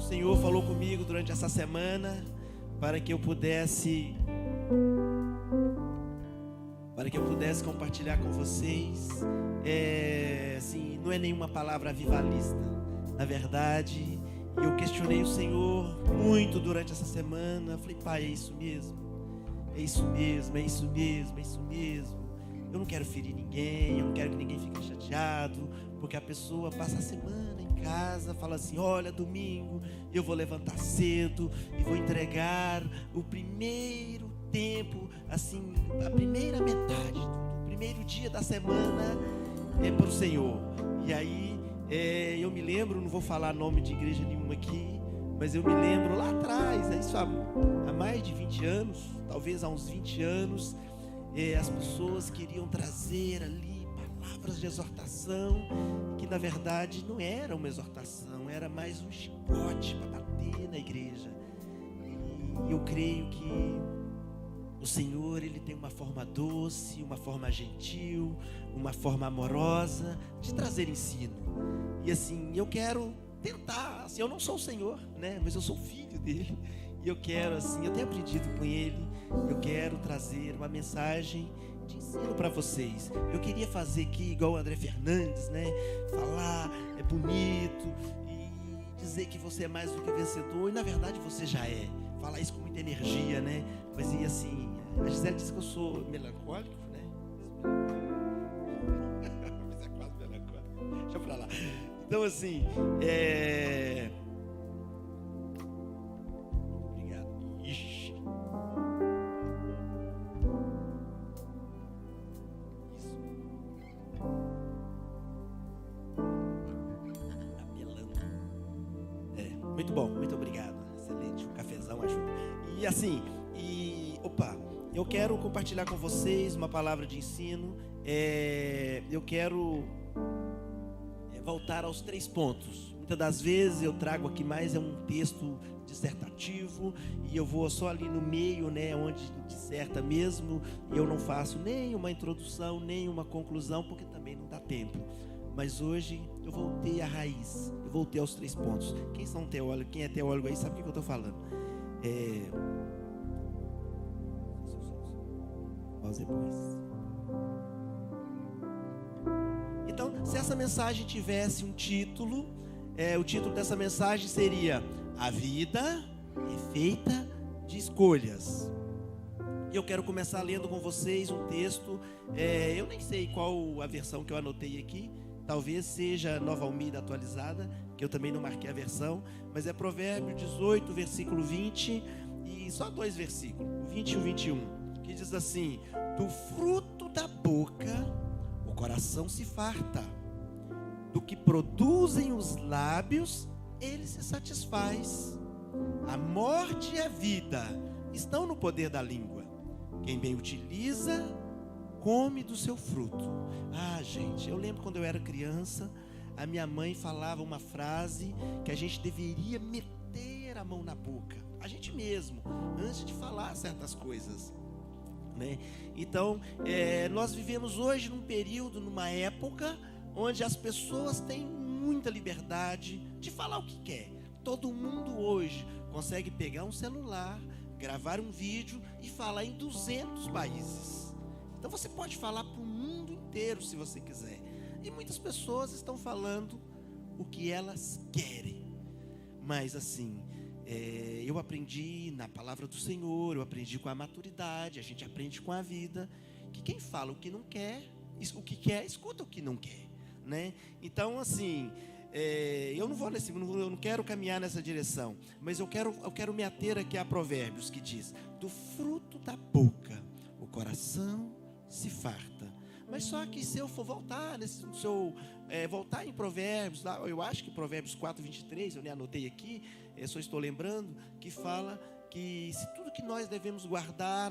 o Senhor falou comigo durante essa semana para que eu pudesse compartilhar com vocês. Assim, não é nenhuma palavra avivalista. Na verdade, eu questionei o Senhor muito durante essa semana. Falei, Pai, é isso mesmo? É isso mesmo, é isso mesmo, é isso mesmo. Eu não quero ferir ninguém, eu não quero que ninguém fique chateado, porque a pessoa passa a semana em casa, fala assim, olha, domingo eu vou levantar cedo e vou entregar o primeiro tempo, assim, a primeira metade do primeiro dia da semana para o Senhor. E aí, eu me lembro, não vou falar nome de igreja nenhuma aqui, mas eu me lembro lá atrás, isso há mais de 20 anos, talvez há uns 20 anos, as pessoas queriam trazer ali palavras de exortação, que na verdade não era uma exortação, era mais um chicote para bater na igreja. E eu creio que o Senhor, Ele tem uma forma doce, uma forma gentil, uma forma amorosa de trazer ensino. E assim, eu quero tentar, assim, eu não sou o Senhor, né? Mas eu sou filho dele. E eu quero, assim, eu tenho aprendido com ele, eu quero trazer uma mensagem de ensino para vocês. Eu queria fazer aqui igual o André Fernandes, né? Falar, é bonito, e dizer que você é mais do que vencedor, e na verdade você já é. Falar isso com muita energia, né? Mas e assim, a Gisele disse que eu sou melancólico, né? Mas é quase melancólico. Deixa pra lá. Então assim, obrigado. Ixi. Isso. Apelando. Muito bom, muito obrigado. Excelente, um cafezão ajuda. E assim, eu quero compartilhar com vocês uma palavra de ensino. Eu quero voltar aos 3 pontos. Muitas das vezes eu trago aqui mais um texto dissertativo e eu vou só ali no meio, né, onde disserta mesmo, e eu não faço nem uma introdução, nem uma conclusão, porque também não dá tempo. Mas hoje eu voltei à raiz, eu voltei aos 3 pontos. Quem é teólogo aí sabe o que eu estou falando. Então, se essa mensagem tivesse um título, o título dessa mensagem seria: A vida é feita de escolhas. Eu quero começar lendo com vocês um texto, eu nem sei qual a versão que eu anotei aqui, talvez seja Nova Almeida atualizada, que eu também não marquei a versão, mas é Provérbios 18, versículo 20, e só 2 versículos, o 20 e o 21. Que diz assim: do fruto da boca o coração se farta, do que produzem os lábios ele se satisfaz. A morte e a vida estão no poder da língua. Quem bem utiliza, come do seu fruto. Gente, eu lembro quando eu era criança, a minha mãe falava uma frase que a gente deveria meter a mão na boca, a gente mesmo, antes de falar certas coisas, né? Então, nós vivemos hoje num período, numa época onde as pessoas têm muita liberdade de falar o que quer. Todo mundo hoje consegue pegar um celular, gravar um vídeo e falar em 200 países. Então você pode falar para o mundo inteiro se você quiser. E muitas pessoas estão falando o que elas querem. Mas assim, eu aprendi na palavra do Senhor, eu aprendi com a maturidade, a gente aprende com a vida, que quem fala o que não quer, o que quer, escuta o que não quer, né? Então assim, eu não quero caminhar nessa direção, mas eu quero me ater aqui a Provérbios, que diz: do fruto da boca o coração se farta. Mas só que se eu for voltar voltar em Provérbios, lá, eu acho que Provérbios 4, 23, eu nem anotei aqui, só estou lembrando, que fala que se tudo que nós devemos guardar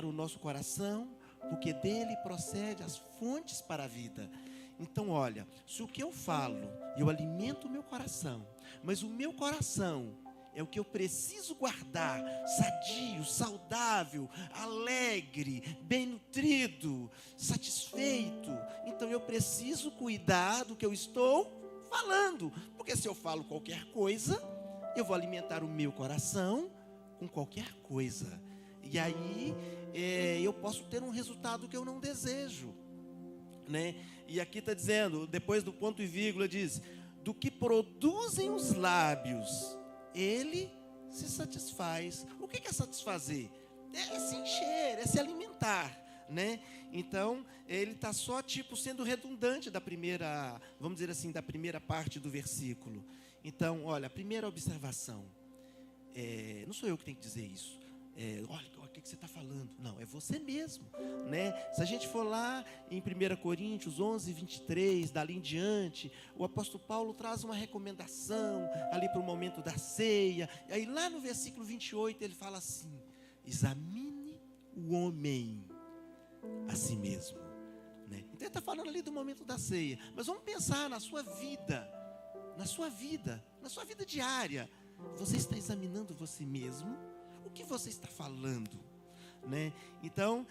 o nosso coração, porque dele procede as fontes para a vida. Então olha, se o que eu falo, eu alimento o meu coração, mas o meu coração é o que eu preciso guardar, sadio, saudável, alegre, bem nutrido, satisfeito. Então eu preciso cuidar do que eu estou falando, porque se eu falo qualquer coisa, eu vou alimentar o meu coração com qualquer coisa. E aí eu posso ter um resultado que eu não desejo, né? E aqui está dizendo, depois do ponto e vírgula, diz: do que produzem os lábios, ele se satisfaz. O que é satisfazer? É se encher, é se alimentar, né? Então, ele está só sendo redundante da primeira, vamos dizer assim, da primeira parte do versículo. Então, olha, a primeira observação, não sou eu que tenho que dizer isso. Olha, o que você está falando? Não, é você mesmo, né? Se a gente for lá em 1 Coríntios 11, 23, dali em diante, o apóstolo Paulo traz uma recomendação ali para o momento da ceia. E aí lá no versículo 28 ele fala assim: examine o homem a si mesmo, né? Então ele está falando ali do momento da ceia. Mas vamos pensar na sua vida, na sua vida diária. Você está examinando você mesmo? O que você está falando, né? Então,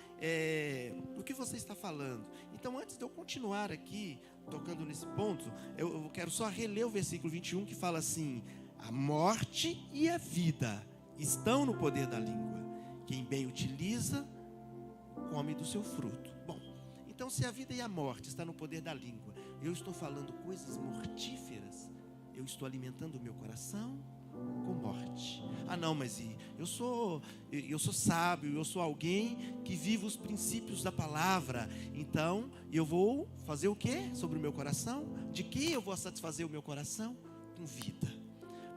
o que você está falando? Então, antes de eu continuar aqui, tocando nesse ponto, eu quero só reler o versículo 21, que fala assim: a morte e a vida estão no poder da língua. Quem bem utiliza, come do seu fruto. Bom, então se a vida e a morte estão no poder da língua, eu estou falando coisas mortíferas, eu estou alimentando o meu coração com morte. Ah não, mas eu sou sábio, eu sou alguém que vive os princípios da palavra. Então eu vou fazer o que sobre o meu coração? De que eu vou satisfazer o meu coração? Com vida.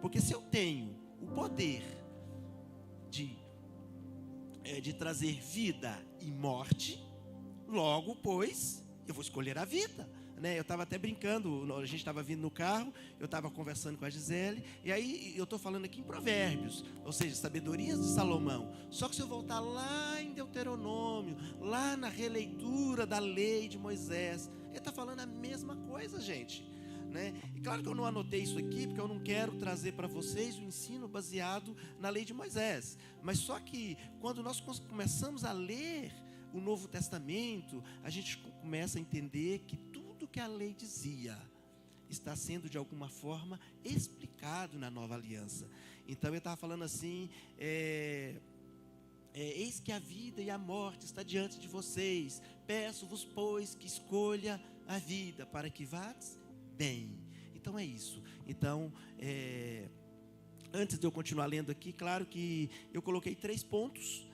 Porque se eu tenho o poder de trazer vida e morte, logo, pois, eu vou escolher a vida, né? Eu estava até brincando, a gente estava vindo no carro, eu estava conversando com a Gisele, e aí eu estou falando aqui em Provérbios, ou seja, sabedorias de Salomão. Só que se eu voltar lá em Deuteronômio, lá na releitura da lei de Moisés, ele está falando a mesma coisa, gente, né? E claro que eu não anotei isso aqui, porque eu não quero trazer para vocês o ensino baseado na lei de Moisés. Mas só que quando nós começamos a ler o Novo Testamento, a gente começa a entender que tudo que a lei dizia está sendo de alguma forma explicado na nova aliança. Então eu estava falando assim, eis que a vida e a morte está diante de vocês, peço-vos pois que escolha a vida, para que vades bem. Então é isso. Então, antes de eu continuar lendo aqui, claro que eu coloquei 3 pontos.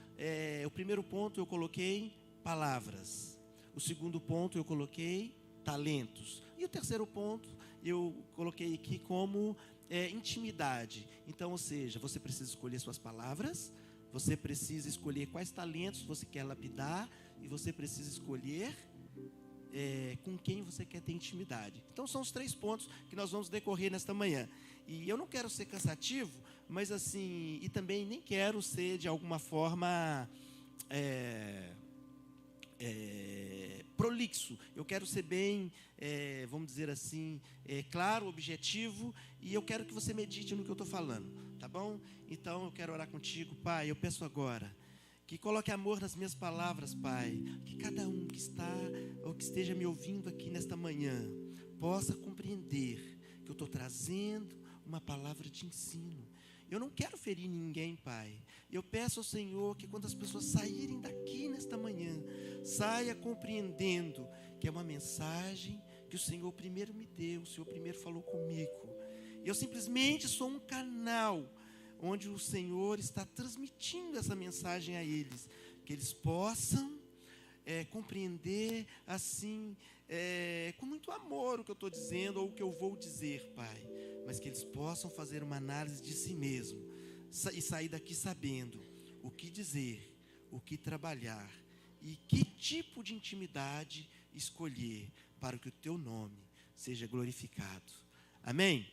O primeiro ponto eu coloquei palavras. O segundo ponto eu coloquei talentos. E o terceiro ponto eu coloquei aqui como intimidade. Então, ou seja, você precisa escolher suas palavras, você precisa escolher quais talentos você quer lapidar, e você precisa escolher com quem você quer ter intimidade. Então são os 3 pontos que nós vamos decorrer nesta manhã. E eu não quero ser cansativo, mas assim, e também nem quero ser de alguma forma prolixo. Eu quero ser bem, vamos dizer assim, claro, objetivo, e eu quero que você medite no que eu estou falando, tá bom? Então eu quero orar contigo, Pai. Eu peço agora que coloque amor nas minhas palavras, Pai. Que cada um que está ou que esteja me ouvindo aqui nesta manhã possa compreender que eu estou trazendo uma palavra de ensino. Eu não quero ferir ninguém, Pai. Eu peço ao Senhor que quando as pessoas saírem daqui nesta manhã, saia compreendendo que é uma mensagem que o Senhor primeiro me deu, o Senhor primeiro falou comigo. Eu simplesmente sou um canal onde o Senhor está transmitindo essa mensagem a eles, que eles possam compreender assim, com muito amor o que eu estou dizendo ou o que eu vou dizer, Pai, mas que eles possam fazer uma análise de si mesmo e sair daqui sabendo o que dizer, o que trabalhar e que tipo de intimidade escolher para que o Teu nome seja glorificado. Amém?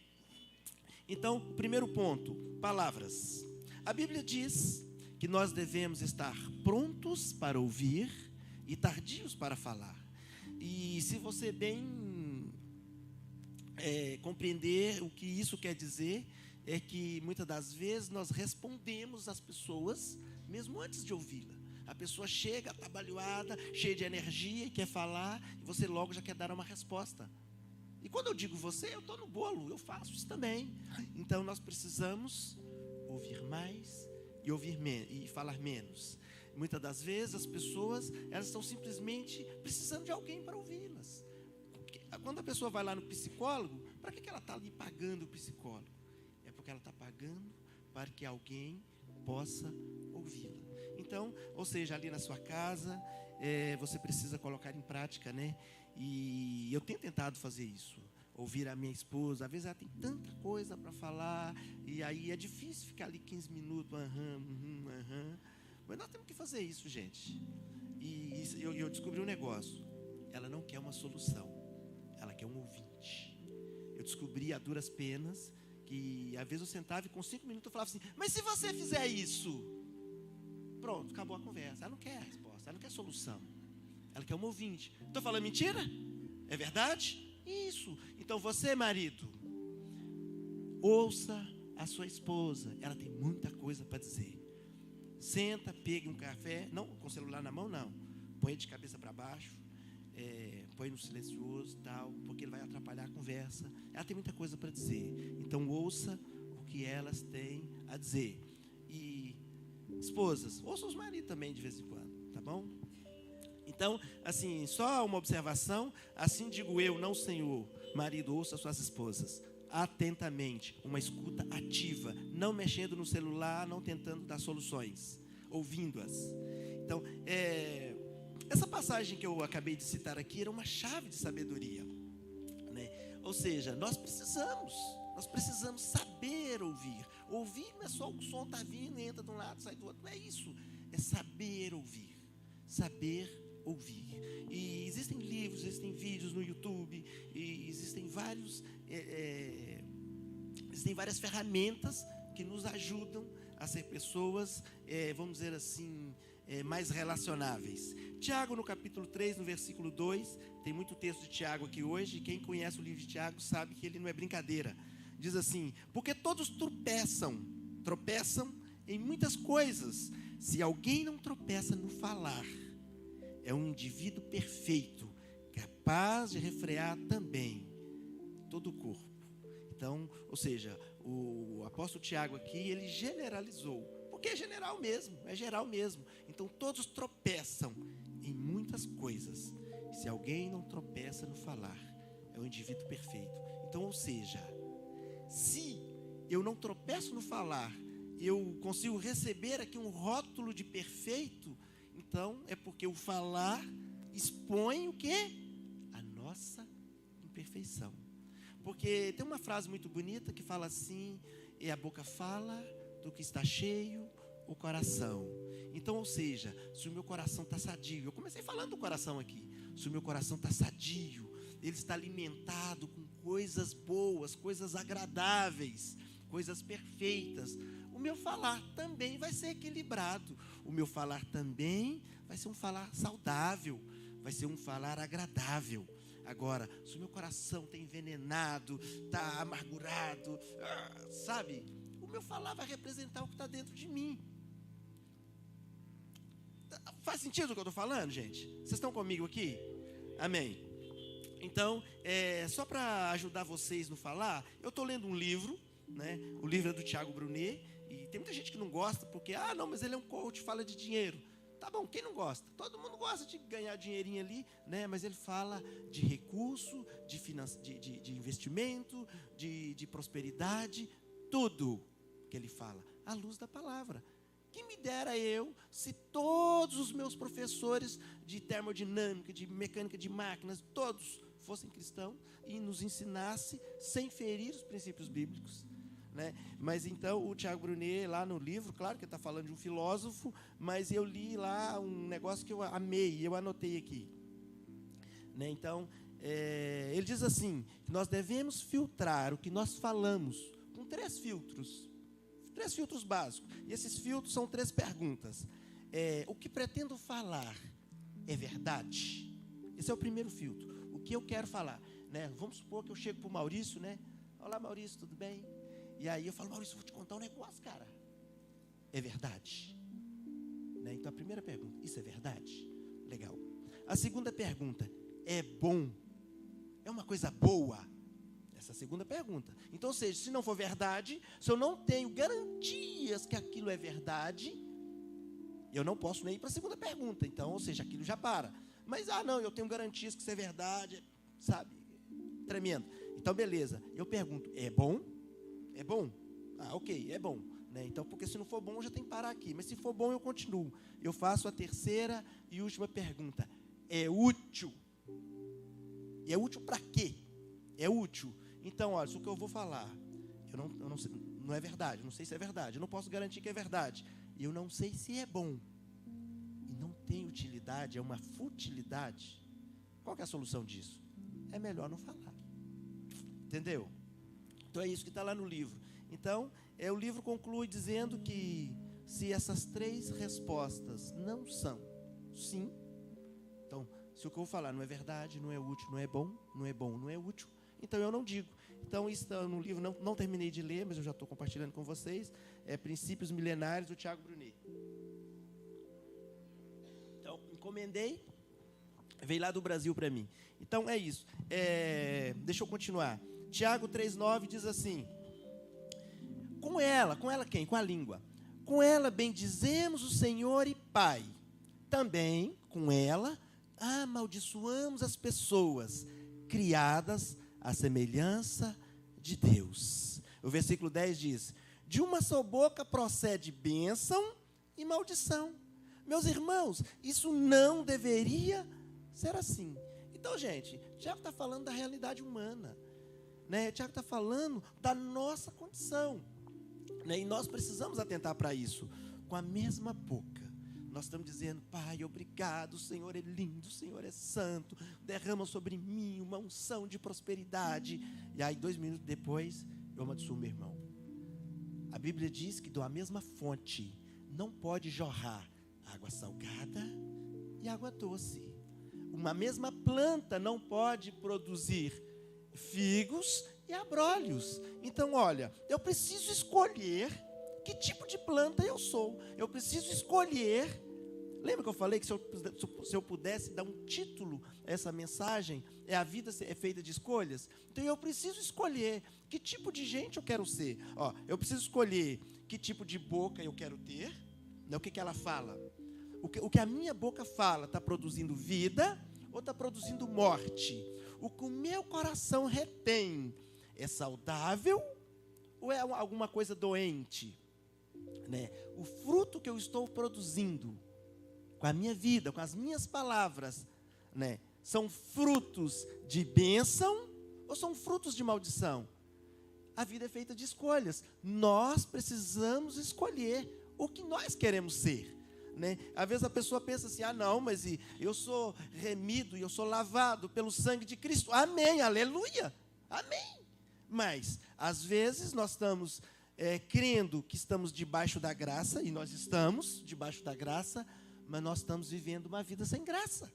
Então, primeiro ponto, palavras. A Bíblia diz que nós devemos estar prontos para ouvir e tardios para falar. E se você bem compreender o que isso quer dizer, é que muitas das vezes nós respondemos às pessoas mesmo antes de ouvi-la. A pessoa chega atabalhoada, cheia de energia e quer falar, e você logo já quer dar uma resposta. E quando eu digo você, eu estou no bolo, eu faço isso também. Então nós precisamos ouvir mais e falar menos. Muitas das vezes as pessoas, elas estão simplesmente precisando de alguém para ouvi-las. Quando a pessoa vai lá no psicólogo, para que ela está ali pagando o psicólogo? É porque ela está pagando para que alguém possa ouvi-la. Então, ou seja, ali na sua casa, você precisa colocar em prática, né? E eu tenho tentado fazer isso. Ouvir a minha esposa, às vezes ela tem tanta coisa para falar, e aí é difícil ficar ali 15 minutos, mas nós temos que fazer isso, gente. E eu descobri um negócio, ela não quer uma solução, ela quer um ouvinte. Eu descobri a duras penas, que às vezes eu sentava e com 5 minutos eu falava assim, mas se você fizer isso, pronto, acabou a conversa. Ela não quer a resposta, ela não quer solução, ela quer um ouvinte. Estou falando mentira? É verdade? Isso. Então você, marido, ouça a sua esposa, ela tem muita coisa para dizer. Senta, pegue um café, não com o celular na mão, não. Põe de cabeça para baixo, põe no silencioso, tal, porque ele vai atrapalhar a conversa. Ela tem muita coisa para dizer. Então ouça o que elas têm a dizer. E esposas, ouça os maridos também de vez em quando, tá bom? Então, assim, só uma observação, assim digo eu, não Senhor, marido, ouça suas esposas atentamente, uma escuta ativa, não mexendo no celular, não tentando dar soluções, ouvindo-as. Então, essa passagem que eu acabei de citar aqui era uma chave de sabedoria, né? Ou seja, nós precisamos saber ouvir. Ouvir não é só o som está vindo, entra de um lado, sai do outro, não é isso, é saber ouvir, saber ouvir. E existem livros, existem vídeos no YouTube, e existem várias ferramentas que nos ajudam a ser pessoas, vamos dizer assim, mais relacionáveis. Tiago, no capítulo 3, no versículo 2, tem muito texto de Tiago aqui hoje, e quem conhece o livro de Tiago sabe que ele não é brincadeira. Diz assim, porque todos tropeçam em muitas coisas. Se alguém não tropeça no falar, é um indivíduo perfeito, capaz de refrear também todo o corpo. Então, ou seja, o apóstolo Tiago aqui, ele generalizou, porque é geral mesmo. Então, todos tropeçam em muitas coisas. Se alguém não tropeça no falar, é um indivíduo perfeito. Então, ou seja, se eu não tropeço no falar, eu consigo receber aqui um rótulo de perfeito, então é porque o falar expõe o quê? A nossa imperfeição. Porque tem uma frase muito bonita que fala assim, a boca fala do que está cheio o coração. Então, ou seja, se o meu coração está sadio, eu comecei falando do coração aqui, se o meu coração está sadio, ele está alimentado com coisas boas, coisas agradáveis, coisas perfeitas, o meu falar também vai ser equilibrado, o meu falar também vai ser um falar saudável, vai ser um falar agradável. Agora, se o meu coração está envenenado, está amargurado, sabe, o meu falar vai representar o que está dentro de mim. Faz sentido o que eu estou falando, gente? Vocês estão comigo aqui? Amém. Então, só para ajudar vocês no falar, eu estou lendo um livro, né? O livro é do Tiago Brunet, e tem muita gente que não gosta, porque, não, mas ele é um coach, fala de dinheiro. Tá bom, quem não gosta? Todo mundo gosta de ganhar dinheirinho ali, né? Mas ele fala de recurso, de investimento, de prosperidade, tudo que ele fala, à luz da palavra. Quem me dera eu, se todos os meus professores de termodinâmica, de mecânica de máquinas, todos fossem cristãos e nos ensinasse sem ferir os princípios bíblicos, né? Mas então o Tiago Brunet, lá no livro, claro que ele está falando de um filósofo, mas eu li lá um negócio que eu amei, eu anotei aqui, né? Então, ele diz assim, que nós devemos filtrar o que nós falamos com 3 filtros básicos, e esses filtros são 3 perguntas. O que pretendo falar é verdade? Esse é o primeiro filtro. O que eu quero falar, né? Vamos supor que eu chego para o Maurício, né? Olá, Maurício, tudo bem? E aí eu falo, Maurício, eu vou te contar um negócio, cara. É verdade? Né? Então a primeira pergunta, isso é verdade? Legal. A segunda pergunta, é bom? é uma coisa boa? Essa é a segunda pergunta. Então, ou seja, se não for verdade, se eu não tenho garantias que aquilo é verdade, eu não posso nem ir para a segunda pergunta. Então, ou seja, aquilo já para. Mas, não, eu tenho garantias que isso é verdade, sabe? Tremendo. Então, beleza. Eu pergunto, é bom? É bom? Ok, é bom. Né? Então, porque se não for bom, eu já tenho que parar aqui. Mas se for bom, eu continuo. Eu faço a terceira e última pergunta. É útil? E é útil para quê? É útil. Então, olha, isso que eu vou falar, eu não sei, não é verdade, não sei se é verdade, eu não posso garantir que é verdade. E eu não sei se é bom. E não tem utilidade, é uma futilidade. Qual que é a solução disso? É melhor não falar. Entendeu? Então é isso que está lá no livro. Então, o livro conclui dizendo que se essas três respostas não são sim, então, se o que eu vou falar não é verdade, não é útil, não é bom, não é útil, então eu não digo. Então, isso está no livro, não terminei de ler, mas eu já estou compartilhando com vocês. Princípios Milenares, do Tiago Brunet. Então, encomendei, veio lá do Brasil para mim. Então, é isso. Deixa eu continuar. Tiago 3,9 diz assim: com ela quem? Com a língua. Com ela bendizemos o Senhor e Pai. Também, com ela, amaldiçoamos as pessoas criadas à semelhança de Deus. O versículo 10 diz: de uma só boca procede bênção e maldição. Meus irmãos, isso não deveria ser assim. Então, gente, Tiago está falando da realidade humana, né? Tiago está falando da nossa condição, né? E nós precisamos atentar para isso. Com a mesma boca, nós estamos dizendo: Pai, obrigado, o Senhor é lindo, o Senhor é santo, derrama sobre mim uma unção de prosperidade. E aí, 2 minutos depois, eu amaldiçoo meu irmão. A Bíblia diz que da mesma fonte não pode jorrar água salgada e água doce. Uma mesma planta não pode produzir figos e abrolhos. Então, olha, eu preciso escolher que tipo de planta eu sou. Eu preciso escolher. Lembra que eu falei que se eu pudesse dar um título a essa mensagem, a vida é feita de escolhas? Então eu preciso escolher que tipo de gente eu quero ser. Eu preciso escolher que tipo de boca eu quero ter. O que ela fala? O que a minha boca fala está produzindo vida ou está produzindo morte? O que o meu coração retém é saudável ou é alguma coisa doente? Né? O fruto que eu estou produzindo com a minha vida, com as minhas palavras, né, são frutos de bênção ou são frutos de maldição? A vida é feita de escolhas. Nós precisamos escolher o que nós queremos ser, né? Às vezes a pessoa pensa assim: não, mas eu sou remido e eu sou lavado pelo sangue de Cristo. Amém, aleluia, amém. Mas, às vezes, nós estamos crendo que estamos debaixo da graça, e nós estamos debaixo da graça, mas nós estamos vivendo uma vida sem graça,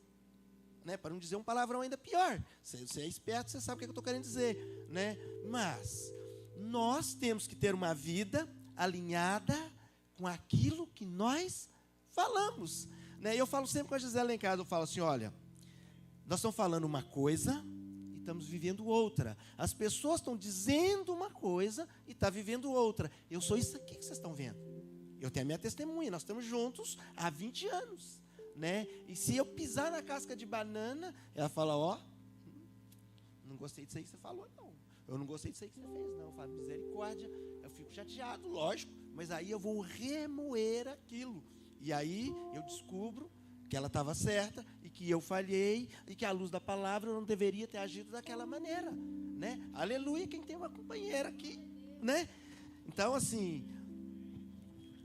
né? Para não dizer um palavrão ainda pior. Você é esperto, você sabe o que eu estou querendo dizer, né? Mas nós temos que ter uma vida alinhada com aquilo que nós falamos, né? Eu falo sempre com a Gisela lá em casa, eu falo assim: olha, nós estamos falando uma coisa e estamos vivendo outra. As pessoas estão dizendo uma coisa e estão vivendo outra. Eu sou isso aqui que vocês estão vendo. Eu tenho a minha testemunha, nós estamos juntos há 20 anos, né? E se eu pisar na casca de banana, ela fala: não gostei disso aí que você falou, não. Eu não gostei disso aí que você fez, não. Eu falo: misericórdia. Eu fico chateado, lógico, mas aí eu vou remoer aquilo. E aí eu descubro que ela estava certa e que eu falhei e que à luz da palavra eu não deveria ter agido daquela maneira, né? Aleluia, quem tem uma companheira aqui, né? Então, assim,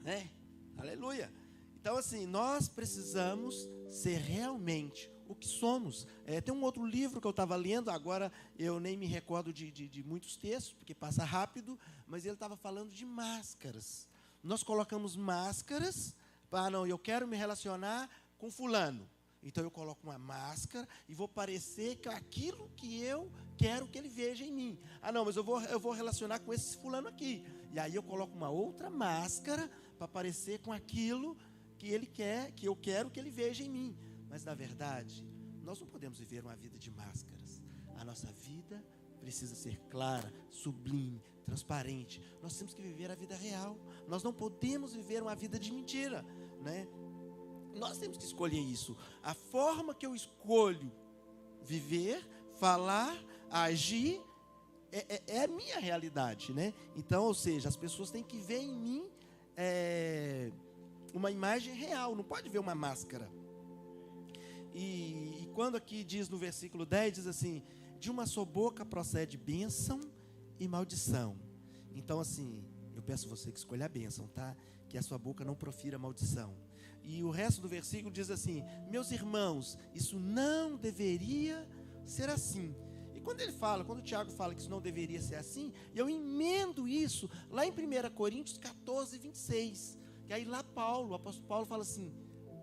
né? Aleluia. Então, assim, nós precisamos ser realmente o que somos. Tem um outro livro que eu estava lendo, agora eu nem me recordo de muitos textos, porque passa rápido, mas ele estava falando de máscaras. Nós colocamos máscaras. Não, eu quero me relacionar com fulano. Então eu coloco uma máscara e vou parecer com aquilo que eu quero que ele veja em mim. Não, mas eu vou relacionar com esse fulano aqui. E aí eu coloco uma outra máscara para parecer com aquilo que ele quer, que eu quero que ele veja em mim. Mas na verdade, nós não podemos viver uma vida de máscaras. A nossa vida precisa ser clara, sublime, transparente. Nós temos que viver a vida real. Nós não podemos viver uma vida de mentira, né? Nós temos que escolher isso. A forma que eu escolho viver, falar, agir, é a minha realidade, né? Então, ou seja, as pessoas têm que ver em mim uma imagem real, não pode ver uma máscara. E quando aqui diz no versículo 10, diz assim: de uma só boca procede bênção e maldição. Então, assim, eu peço você que escolha a bênção, tá? Que a sua boca não profira maldição. E o resto do versículo diz assim: meus irmãos, isso não deveria ser assim. E quando o Tiago fala que isso não deveria ser assim, eu emendo isso lá em 1 Coríntios 14, 26. Que aí lá o apóstolo Paulo fala assim: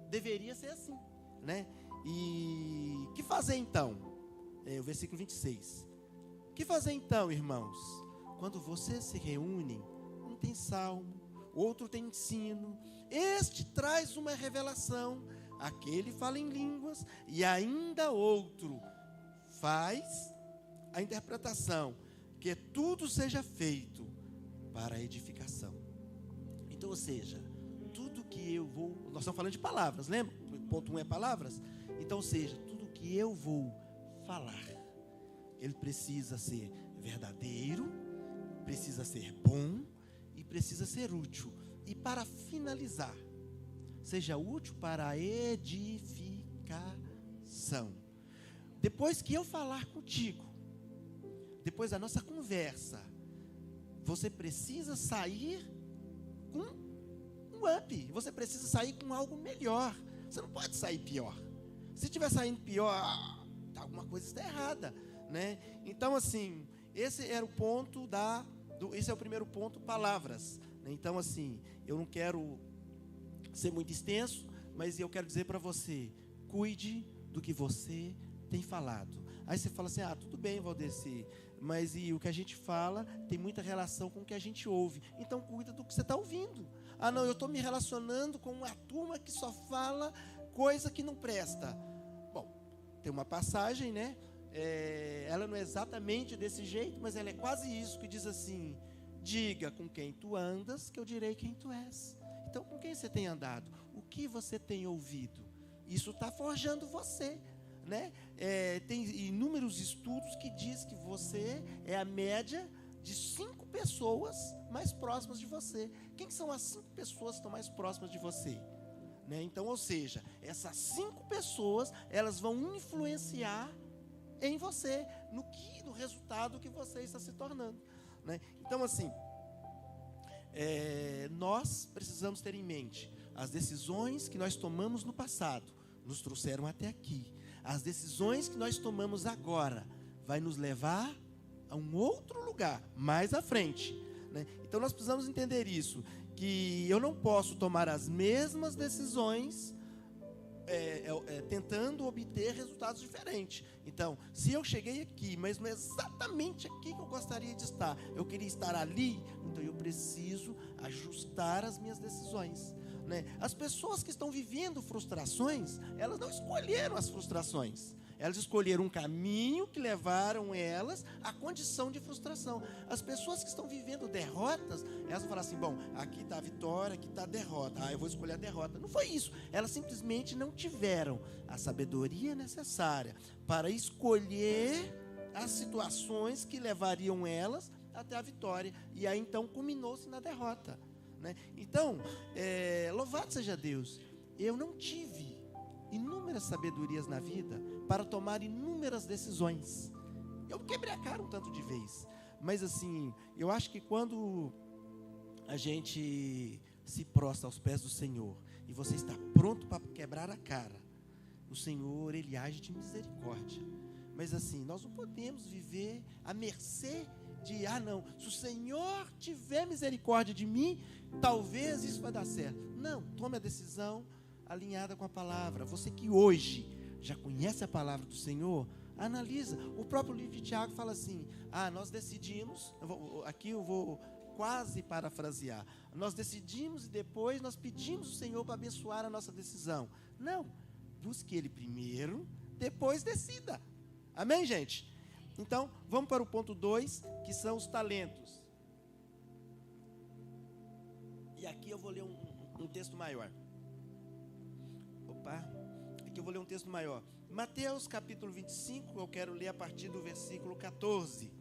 deveria ser assim, né? E que fazer então? O versículo 26. Que fazer então, irmãos? Quando vocês se reúnem, um tem salmo, outro tem ensino, este traz uma revelação, aquele fala em línguas, e ainda outro faz a interpretação, que tudo seja feito para a edificação. Então, ou seja, tudo que eu vou... Nós estamos falando de palavras, lembra? Ponto 1 é palavras. Então, ou seja, tudo que eu vou falar, ele precisa ser verdadeiro, precisa ser bom e precisa ser útil. E para finalizar, seja útil para a edificação. Depois que eu falar contigo, depois da nossa conversa, você precisa sair com um up. Você precisa sair com algo melhor. Você não pode sair pior. Se estiver saindo pior, alguma coisa está errada, né? Então, assim, esse era o ponto esse é o primeiro ponto, palavras, né? Então, assim, eu não quero ser muito extenso, mas eu quero dizer para você: cuide do que você tem falado. Aí você fala assim: tudo bem, Valdeci, mas e o que a gente fala tem muita relação com o que a gente ouve. Então, cuida do que você está ouvindo. Não, eu estou me relacionando com uma turma que só fala coisa que não presta. Bom, tem uma passagem, né? Ela não é exatamente desse jeito, mas ela é quase isso, que diz assim: diga com quem tu andas, que eu direi quem tu és. Então, com quem você tem andado? O que você tem ouvido? Isso está forjando você, né? Tem inúmeros estudos que diz que você é a média de 5 pessoas mais próximas de você. Quem são as 5 pessoas que estão mais próximas de você? Né? Então, ou seja, essas 5 pessoas, elas vão influenciar em você, no resultado que você está se tornando, né? Então, assim, nós precisamos ter em mente: as decisões que nós tomamos no passado nos trouxeram até aqui. As decisões que nós tomamos agora vai nos levar a um outro lugar, mais à frente, né? Então, nós precisamos entender isso, que eu não posso tomar as mesmas decisões tentando obter resultados diferentes. Então, se eu cheguei aqui, mas não é exatamente aqui que eu gostaria de estar, eu queria estar ali, então eu preciso ajustar as minhas decisões, né? As pessoas que estão vivendo frustrações, elas não escolheram as frustrações, elas escolheram um caminho que levaram elas à condição de frustração. As pessoas que estão vivendo derrotas, elas vão falar assim: bom, aqui está a vitória, aqui está a derrota, eu vou escolher a derrota. Não foi isso. Elas simplesmente não tiveram a sabedoria necessária para escolher as situações que levariam elas até a vitória. E aí então culminou-se na derrota, né? Então, louvado seja Deus, eu não tive inúmeras sabedorias na vida para tomar inúmeras decisões. Eu quebrei a cara um tanto de vez, mas assim, eu acho que quando a gente se prostra aos pés do Senhor e você está pronto para quebrar a cara, o Senhor, Ele age de misericórdia. Mas assim, nós não podemos viver à mercê de, não, se o Senhor tiver misericórdia de mim, talvez isso vai dar certo. Não, tome a decisão alinhada com a palavra. Você que hoje já conhece a palavra do Senhor, analisa. O próprio livro de Tiago fala assim: nós decidimos, aqui eu vou quase parafrasear, nós decidimos e depois nós pedimos ao Senhor para abençoar a nossa decisão. Não, busque Ele primeiro, depois decida. Amém, gente? Então, vamos para o ponto 2, que são os talentos. E aqui eu vou ler um texto maior. Aqui eu vou ler um texto maior. Mateus capítulo 25, eu quero ler a partir do versículo 14.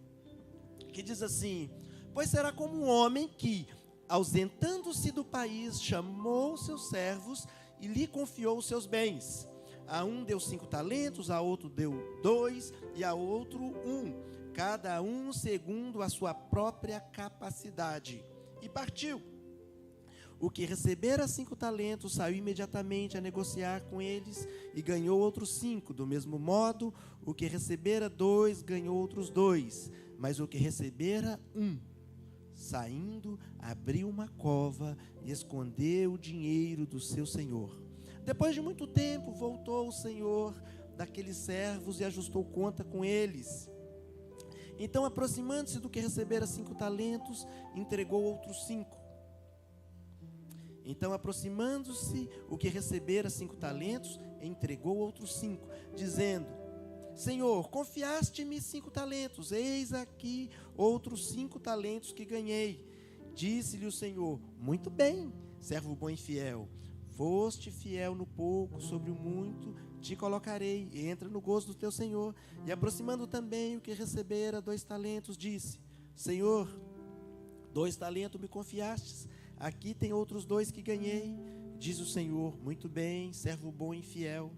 Que diz assim: pois será como um homem que, ausentando-se do país, chamou seus servos e lhe confiou os seus bens. A um deu 5 talentos, a outro deu 2 e a outro 1, cada um segundo a sua própria capacidade. E partiu. O que recebera 5 talentos saiu imediatamente a negociar com eles e ganhou outros 5. Do mesmo modo, o que recebera 2 ganhou outros 2. Mas o que recebera 1, saindo, abriu uma cova e escondeu o dinheiro do seu senhor. Depois de muito tempo, voltou o senhor daqueles servos e ajustou conta com eles. Então, aproximando-se do que recebera 5 talentos, entregou outros 5. Então, aproximando-se o que recebera 5 talentos, entregou outros 5, dizendo: Senhor, confiaste-me 5 talentos, eis aqui outros 5 talentos que ganhei. Disse-lhe o Senhor: muito bem, servo bom e fiel. Foste fiel no pouco, sobre o muito te colocarei. Entra no gozo do teu Senhor. E aproximando também o que recebera 2 talentos, disse: Senhor, 2 talentos me confiastes, aqui tem outros 2 que ganhei. Diz o Senhor: muito bem, servo bom e fiel.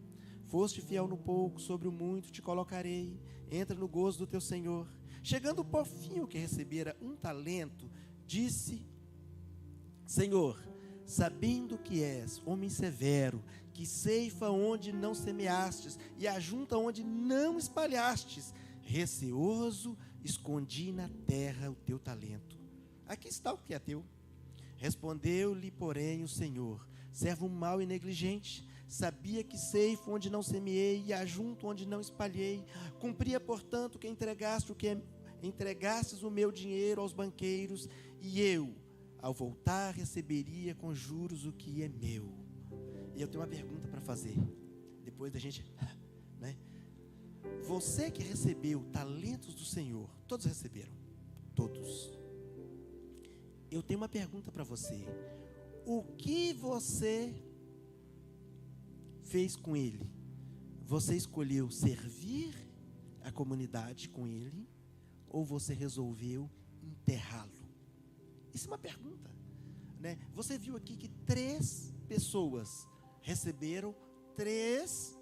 Foste fiel no pouco, sobre o muito te colocarei. Entra no gozo do teu Senhor. Chegando por fim o que recebera 1 talento, disse: Senhor, sabendo que és homem severo, que ceifa onde não semeastes e ajunta onde não espalhastes, receoso, escondi na terra o teu talento. Aqui está o que é teu. Respondeu-lhe, porém, o Senhor: servo mau e negligente, sabia que ceifo onde não semeei e ajunto onde não espalhei. Cumpria, portanto, que entregastes o meu dinheiro aos banqueiros, e eu, ao voltar, receberia com juros o que é meu. E eu tenho uma pergunta para fazer, depois da gente, né? Você que recebeu talentos do Senhor, todos receberam? Todos. Eu tenho uma pergunta para você: o que você fez com ele? Você escolheu servir a comunidade com ele, ou você resolveu enterrá-lo? Isso é uma pergunta, né? Você viu aqui que 3 pessoas receberam 3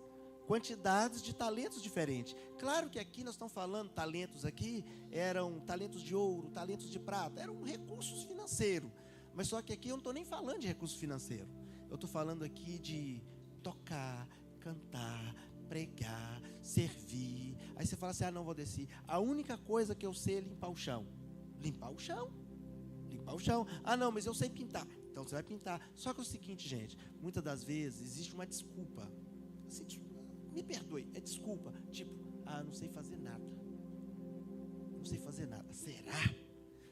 quantidades de talentos diferentes. Claro que aqui nós estamos falando, talentos aqui eram talentos de ouro, talentos de prata, eram recursos financeiros. Mas só que aqui eu não estou nem falando de recurso financeiro. Eu estou falando aqui de tocar, cantar, pregar, servir. Aí você fala assim: não, vou descer. A única coisa que eu sei é limpar o chão. Limpar o chão. Limpar o chão. Não, mas eu sei pintar. Então você vai pintar. Só que é o seguinte, gente, muitas das vezes existe uma desculpa. Assim, me perdoe, é desculpa. Tipo, não sei fazer nada. Não sei fazer nada. Será?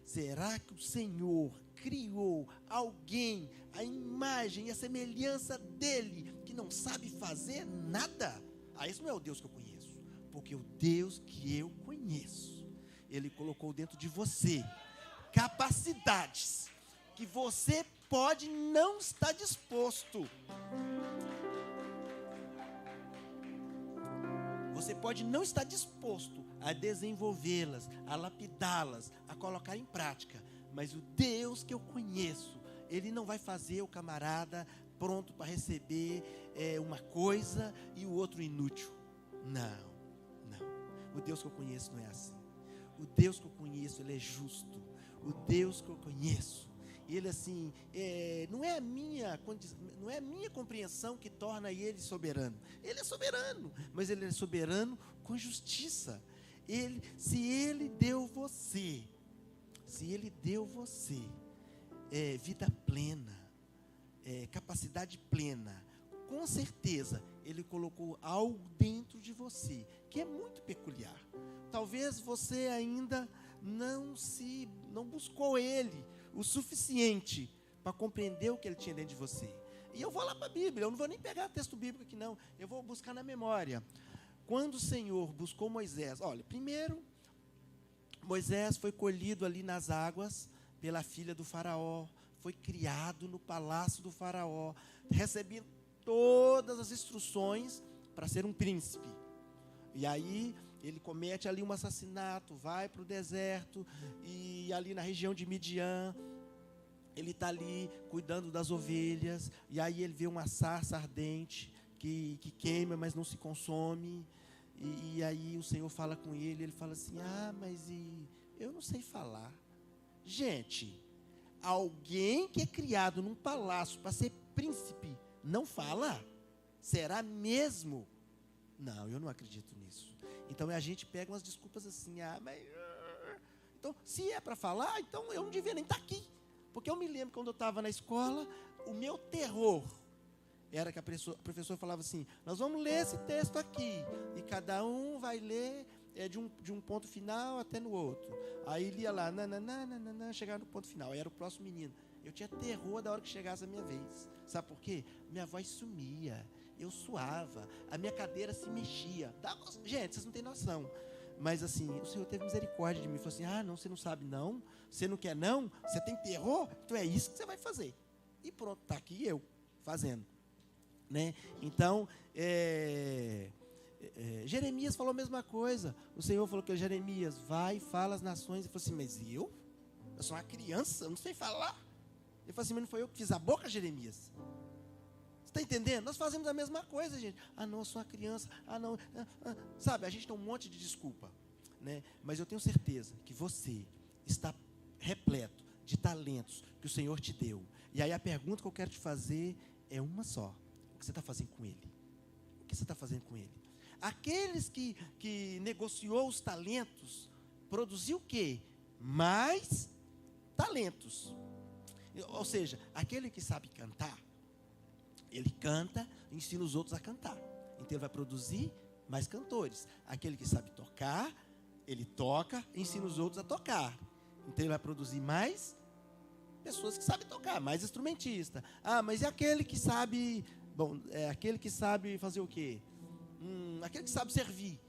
Será que o Senhor criou alguém, a imagem e a semelhança dele, que não sabe fazer nada? Esse não é o Deus que eu conheço. Porque o Deus que eu conheço, Ele colocou dentro de você capacidades que você pode não estar disposto. Você pode não estar disposto a desenvolvê-las, a lapidá-las, a colocar em prática. Mas o Deus que eu conheço, Ele não vai fazer o camarada pronto para receber uma coisa e o outro inútil. Não. O Deus que eu conheço não é assim. O Deus que eu conheço, Ele é justo. O Deus que eu conheço, Ele assim, não é a minha compreensão que torna Ele soberano. Ele é soberano, mas Ele é soberano com justiça. Se Ele deu você vida plena, capacidade plena, com certeza Ele colocou algo dentro de você que é muito peculiar. Talvez você ainda não buscou Ele o suficiente para compreender o que Ele tinha dentro de você. E eu vou lá para a Bíblia, eu não vou nem pegar texto bíblico aqui não, eu vou buscar na memória. Quando o Senhor buscou Moisés, olha, primeiro Moisés foi colhido ali nas águas pela filha do faraó, foi criado no palácio do faraó, recebia todas as instruções para ser um príncipe. E aí ele comete ali um assassinato, vai para o deserto, e ali na região de Midian, ele está ali cuidando das ovelhas, e aí ele vê uma sarça ardente, que queima, mas não se consome, e aí o Senhor fala com ele, ele fala assim, mas eu não sei falar. Gente, alguém que é criado num palácio para ser príncipe, não fala? Será mesmo? Não, eu não acredito nisso. Então a gente pega umas desculpas assim, mas... Então, se é para falar, então eu não devia nem estar aqui. Porque eu me lembro quando eu estava na escola, o meu terror era que a professora falava assim, nós vamos ler esse texto aqui, e cada um vai ler de um ponto final até no outro. Aí lia lá, chegava no ponto final, aí era o próximo menino. Eu tinha terror da hora que chegasse a minha vez. Sabe por quê? Minha voz sumia, eu suava, a minha cadeira se mexia. Gente, vocês não têm noção. Mas assim, o Senhor teve misericórdia de mim. Falou assim, não, você não sabe não, você não quer não, você tem terror, então é isso que você vai fazer. E pronto, está aqui eu fazendo. Né? Então, Jeremias falou a mesma coisa. O Senhor falou que Jeremias, vai e fala às nações. Ele falou assim, mas eu sou uma criança, eu não sei falar. Ele falou assim, mas não foi eu que fiz a boca, Jeremias? Você está entendendo? Nós fazemos a mesma coisa, gente. Não, eu sou uma criança. Não. Sabe, a gente tem um monte de desculpa. Né? Mas eu tenho certeza que você está repleto de talentos que o Senhor te deu. E aí a pergunta que eu quero te fazer é uma só. O que você está fazendo com ele? O que você está fazendo com ele? Aqueles que negociou os talentos, produziu o quê? Mais talentos. Ou seja, aquele que sabe cantar, ele canta, ensina os outros a cantar. Então ele vai produzir mais cantores. Aquele que sabe tocar, ele toca, ensina os outros a tocar. Então ele vai produzir mais pessoas que sabem tocar, mais instrumentista. Mas e aquele que sabe... Bom, aquele que sabe fazer o quê? Aquele que sabe servir.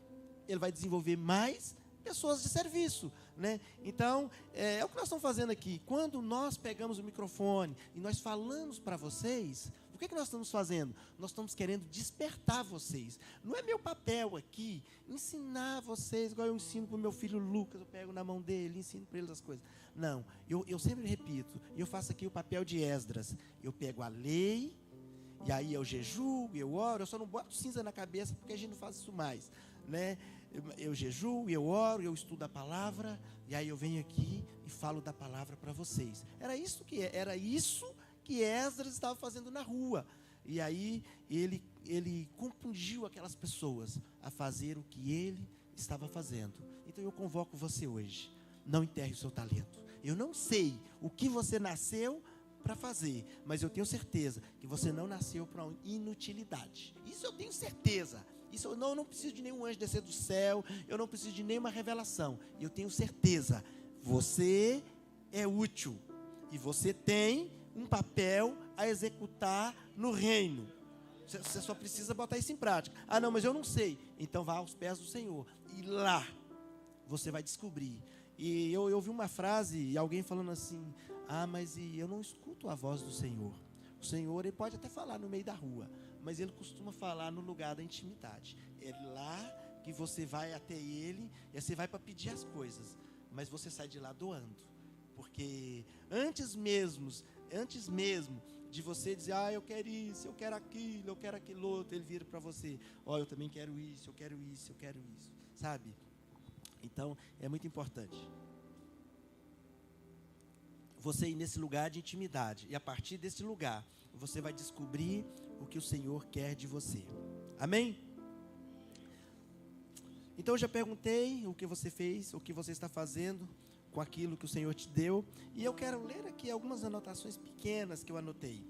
Ele vai desenvolver mais pessoas de serviço, né? Então, é o que nós estamos fazendo aqui. Quando nós pegamos o microfone e nós falamos para vocês, o que nós estamos fazendo? Nós estamos querendo despertar vocês. Não é meu papel aqui ensinar vocês, igual eu ensino para o meu filho Lucas, eu pego na mão dele, ensino para ele as coisas. Não, eu sempre repito, eu faço aqui o papel de Esdras. Eu pego a lei, e aí eu jejuo, eu oro, eu só não boto cinza na cabeça, porque a gente não faz isso mais, né? Eu jejuo, eu oro, eu estudo a palavra, e aí eu venho aqui e falo da palavra para vocês. Era isso que Esdras estava fazendo na rua. E aí ele compungiu aquelas pessoas a fazer o que ele estava fazendo. Então eu convoco você hoje, não enterre o seu talento. Eu não sei o que você nasceu para fazer, mas eu tenho certeza que você não nasceu para uma inutilidade. Isso eu tenho certeza. Isso eu não preciso de nenhum anjo descer do céu, eu não preciso de nenhuma revelação. Eu tenho certeza, você é útil e você tem um papel a executar no reino. Você só precisa botar isso em prática. Não, mas eu não sei. Então vá aos pés do Senhor e lá você vai descobrir. E eu ouvi uma frase e alguém falando assim, mas eu não escuto a voz do Senhor. O Senhor, ele pode até falar no meio da rua, mas ele costuma falar no lugar da intimidade. É lá que você vai até ele, e você vai para pedir as coisas, mas você sai de lá doando. Porque antes mesmo de você dizer, eu quero isso, eu quero aquilo outro, ele vira para você, eu também quero isso, eu quero isso, eu quero isso, sabe? Então, é muito importante você ir nesse lugar de intimidade. E a partir desse lugar, você vai descobrir o que o Senhor quer de você. Amém? Então, eu já perguntei o que você fez, o que você está fazendo com aquilo que o Senhor te deu. E eu quero ler aqui algumas anotações pequenas que eu anotei,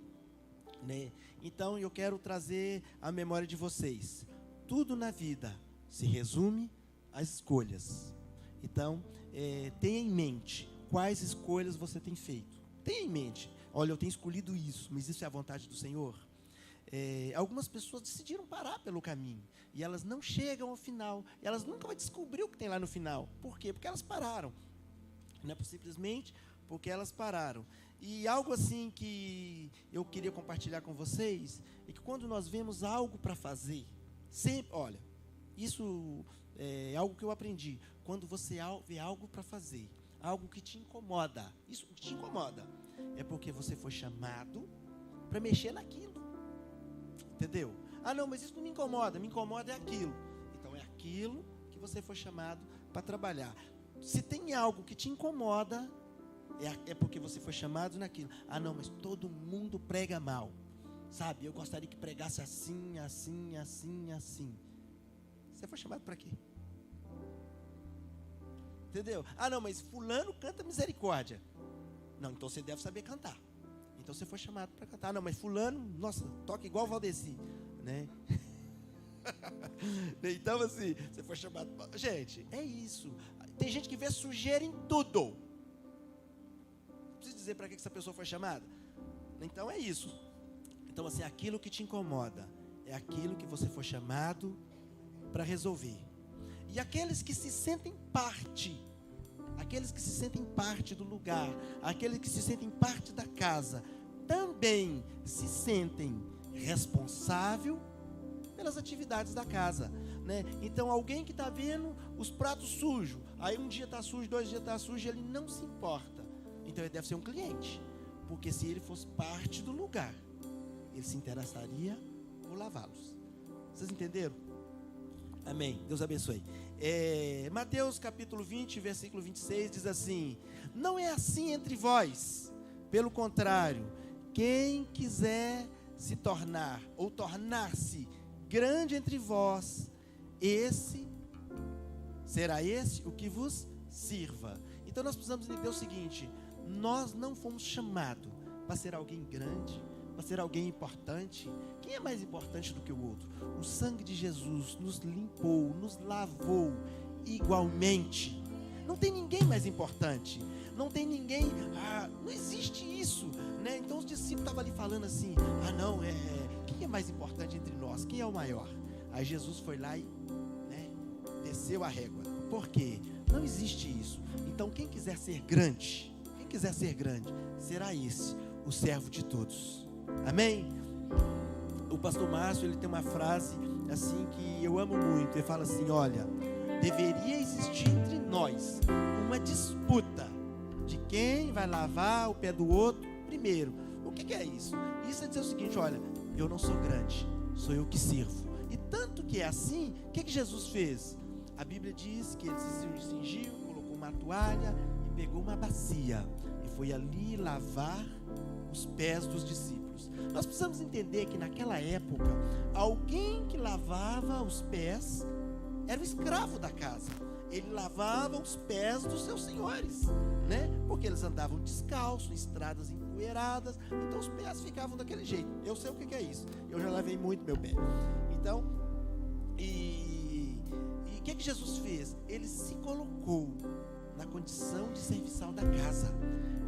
né? Então, eu quero trazer à memória de vocês. Tudo na vida se resume às escolhas. Então, tenha em mente quais escolhas você tem feito. Tenha em mente, olha, eu tenho escolhido isso, mas isso é a vontade do Senhor? algumas pessoas decidiram parar pelo caminho. E elas não chegam ao final. Elas nunca vão descobrir o que tem lá no final. Por quê? Porque elas pararam. Não é simplesmente porque elas pararam. E algo assim que eu queria compartilhar com vocês, é que quando nós vemos algo para fazer, sempre, olha, isso é algo que eu aprendi. Quando você vê algo para fazer, algo que te incomoda, isso que te incomoda, é porque você foi chamado para mexer naquilo. Entendeu? Ah, não, mas isso não me incomoda é aquilo. Então é aquilo que você foi chamado para trabalhar. Se tem algo que te incomoda, é porque você foi chamado naquilo. Ah, não, mas todo mundo prega mal. Sabe, eu gostaria que pregasse assim, assim, assim, assim. Você foi chamado para quê? Entendeu? Ah, não, mas fulano canta misericórdia. Não, então você deve saber cantar. Então você foi chamado para cantar. Ah, não, mas fulano, nossa, toca igual o Valdeci, né? Então assim, você foi chamado pra... Gente, é isso. Tem gente que vê sujeira em tudo. Não preciso dizer para que essa pessoa foi chamada. Então é isso. Então assim, aquilo que te incomoda é aquilo que você foi chamado para resolver. E aqueles que se sentem parte do lugar, aqueles que se sentem parte da casa, também se sentem responsável pelas atividades da casa, né? Então alguém que está vendo os pratos sujos, aí um dia está sujo, 2 dias está sujo, ele não se importa. Então ele deve ser um cliente, porque se ele fosse parte do lugar, ele se interessaria por lavá-los. Vocês entenderam? Amém, Deus abençoe. Mateus capítulo 20, versículo 26 diz assim: não é assim entre vós, pelo contrário, quem quiser se tornar ou tornar-se grande entre vós, será esse o que vos sirva. Então nós precisamos entender o seguinte: nós não fomos chamados para ser alguém grande, para ser alguém importante. Quem é mais importante do que o outro? O sangue de Jesus nos limpou, nos lavou igualmente. Não tem ninguém mais importante. Não tem ninguém, não existe isso, né? Então os discípulos estavam ali falando assim: não, quem é mais importante entre nós? Quem é o maior? Aí Jesus foi lá e, né, desceu a régua. Por quê? Não existe isso. Então quem quiser ser grande, será esse, o servo de todos. Amém? O pastor Márcio, ele tem uma frase assim que eu amo muito. Ele fala assim: olha, deveria existir entre nós uma disputa de quem vai lavar o pé do outro primeiro. O que é isso? Isso é dizer o seguinte: olha, eu não sou grande, sou eu que sirvo. E tanto que é assim, o que Jesus fez? A Bíblia diz que ele se cingiu, colocou uma toalha e pegou uma bacia e foi ali lavar os pés dos discípulos. Nós precisamos entender que naquela época, alguém que lavava os pés era o escravo da casa. Ele lavava os pés dos seus senhores, né? Porque eles andavam descalços, em estradas empoeiradas, então os pés ficavam daquele jeito. Eu sei o que é isso, eu já lavei muito meu pé. Então, e o que Jesus fez? Ele se colocou na condição de serviçal da casa.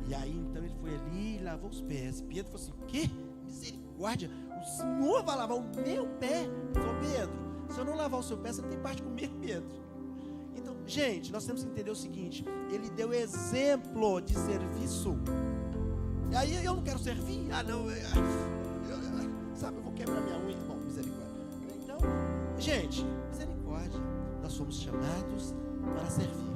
E aí então ele foi ali e lavou os pés. Pedro falou assim: o quê? Misericórdia, o Senhor vai lavar o meu pé? Ele falou: Pedro, se eu não lavar o seu pé, você não tem parte comigo, Pedro. Então, gente, nós temos que entender o seguinte: ele deu exemplo de serviço. E aí eu não quero servir? Sabe, eu vou quebrar minha unha. Bom, misericórdia. Então, gente, misericórdia. Nós somos chamados para servir.